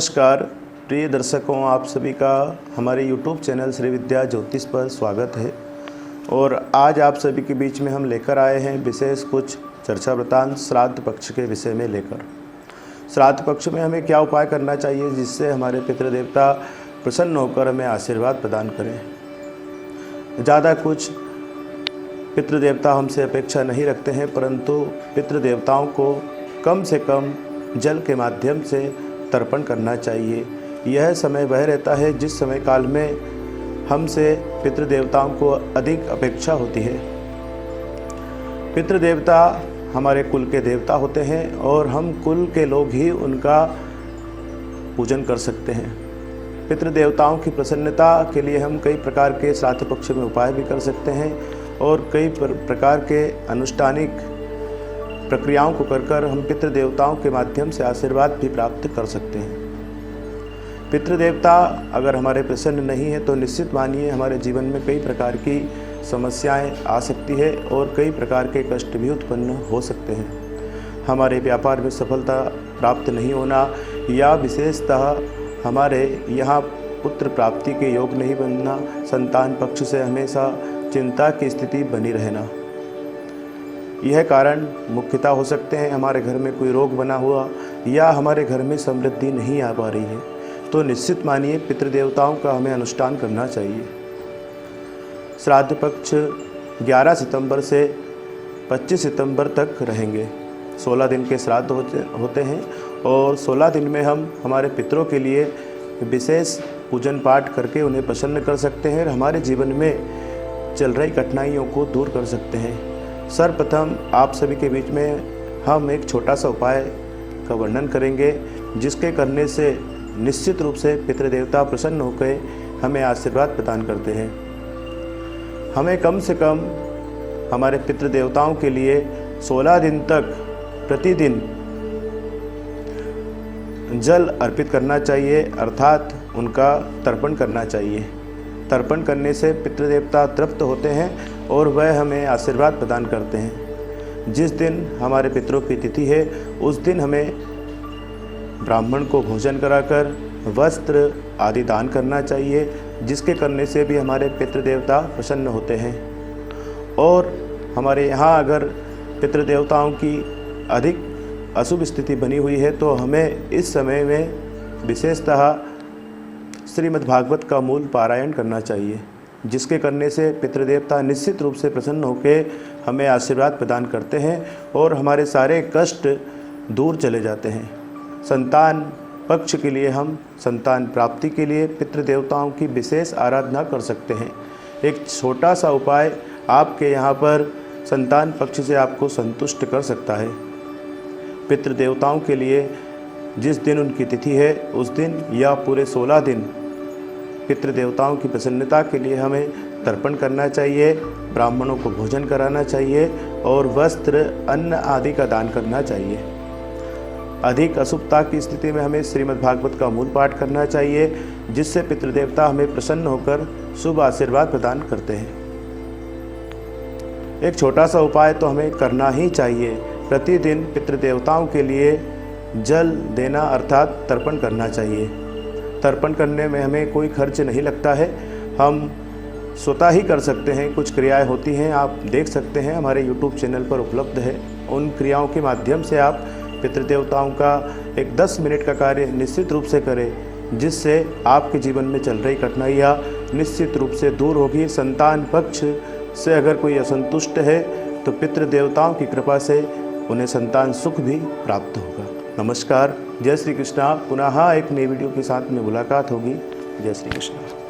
नमस्कार प्रिय दर्शकों, आप सभी का हमारे YouTube चैनल श्री विद्या ज्योतिष पर स्वागत है। और आज आप सभी के बीच में हम लेकर आए हैं विशेष कुछ चर्चा वृतांत श्राद्ध पक्ष के विषय में लेकर। श्राद्ध पक्ष में हमें क्या उपाय करना चाहिए जिससे हमारे पितृदेवता प्रसन्न होकर हमें आशीर्वाद प्रदान करें। ज़्यादा कुछ पितृदेवता हमसे अपेक्षा नहीं रखते हैं, परंतु पितृदेवताओं को कम से कम जल के माध्यम से तर्पण करना चाहिए। यह समय वह रहता है जिस समय काल में हमसे पितृदेवताओं को अधिक अपेक्षा होती है। पितृदेवता हमारे कुल के देवता होते हैं और हम कुल के लोग ही उनका पूजन कर सकते हैं। पितृदेवताओं की प्रसन्नता के लिए हम कई प्रकार के श्राद्ध पक्ष में उपाय भी कर सकते हैं और कई प्रकार के अनुष्ठानिक प्रक्रियाओं को कर हम पितृदेवताओं के माध्यम से आशीर्वाद भी प्राप्त कर सकते हैं। पितृदेवता अगर हमारे प्रसन्न नहीं है तो निश्चित मानिए हमारे जीवन में कई प्रकार की समस्याएं आ सकती है और कई प्रकार के कष्ट भी उत्पन्न हो सकते हैं। हमारे व्यापार में सफलता प्राप्त नहीं होना या विशेषतः हमारे यहाँ पुत्र प्राप्ति के योग नहीं बनना, संतान पक्ष से हमेशा चिंता की स्थिति बनी रहना, यह कारण मुख्यतः हो सकते हैं। हमारे घर में कोई रोग बना हुआ या हमारे घर में समृद्धि नहीं आ पा रही है तो निश्चित मानिए पितृदेवताओं का हमें अनुष्ठान करना चाहिए। श्राद्ध पक्ष 11 सितंबर से 25 सितंबर तक रहेंगे। 16 दिन के श्राद्ध होते हैं और 16 दिन में हम हमारे पितरों के लिए विशेष पूजन पाठ करके उन्हें प्रसन्न कर सकते हैं और हमारे जीवन में चल रही कठिनाइयों को दूर कर सकते हैं। सर्वप्रथम आप सभी के बीच में हम एक छोटा सा उपाय का वर्णन करेंगे जिसके करने से निश्चित रूप से पितृदेवता प्रसन्न होकर हमें आशीर्वाद प्रदान करते हैं। हमें कम से कम हमारे पितृदेवताओं के लिए 16 दिन तक प्रतिदिन जल अर्पित करना चाहिए, अर्थात उनका तर्पण करना चाहिए। तर्पण करने से पितृदेवता तृप्त होते हैं और वह हमें आशीर्वाद प्रदान करते हैं। जिस दिन हमारे पितरों की तिथि है उस दिन हमें ब्राह्मण को भोजन कराकर वस्त्र आदि दान करना चाहिए, जिसके करने से भी हमारे पितृदेवता प्रसन्न होते हैं। और हमारे यहाँ अगर पितृदेवताओं की अधिक अशुभ स्थिति बनी हुई है तो हमें इस समय में विशेषतः श्रीमद् भागवत का मूल पारायण करना चाहिए, जिसके करने से पितृदेवता निश्चित रूप से प्रसन्न होकर हमें आशीर्वाद प्रदान करते हैं और हमारे सारे कष्ट दूर चले जाते हैं। संतान पक्ष के लिए हम संतान प्राप्ति के लिए पितृदेवताओं की विशेष आराधना कर सकते हैं। एक छोटा सा उपाय आपके यहाँ पर संतान पक्ष से आपको संतुष्ट कर सकता है। पितृदेवताओं के लिए जिस दिन उनकी तिथि है उस दिन या पूरे 16 दिन पितृदेवताओं की प्रसन्नता के लिए हमें तर्पण करना चाहिए, ब्राह्मणों को भोजन कराना चाहिए और वस्त्र अन्न आदि का दान करना चाहिए। अधिक अशुभता की स्थिति में हमें श्रीमद् भागवत का मूल पाठ करना चाहिए, जिससे पितृदेवता हमें प्रसन्न होकर शुभ आशीर्वाद प्रदान करते हैं। एक छोटा सा उपाय तो हमें करना ही चाहिए, प्रतिदिन पितृदेवताओं के लिए जल देना अर्थात तर्पण करना चाहिए। तर्पण करने में हमें कोई खर्च नहीं लगता है, हम स्वतः ही कर सकते हैं। कुछ क्रियाएं होती हैं, आप देख सकते हैं, हमारे YouTube चैनल पर उपलब्ध है। उन क्रियाओं के माध्यम से आप पितृदेवताओं का एक 10 मिनट का कार्य निश्चित रूप से करें, जिससे आपके जीवन में चल रही कठिनाइयाँ निश्चित रूप से दूर होगी। संतान पक्ष से अगर कोई असंतुष्ट है तो पितृदेवताओं की कृपा से उन्हें संतान सुख भी प्राप्त होगा। नमस्कार, जय श्री कृष्णा। पुनः एक नई वीडियो के साथ में मुलाकात होगी। जय श्री कृष्णा।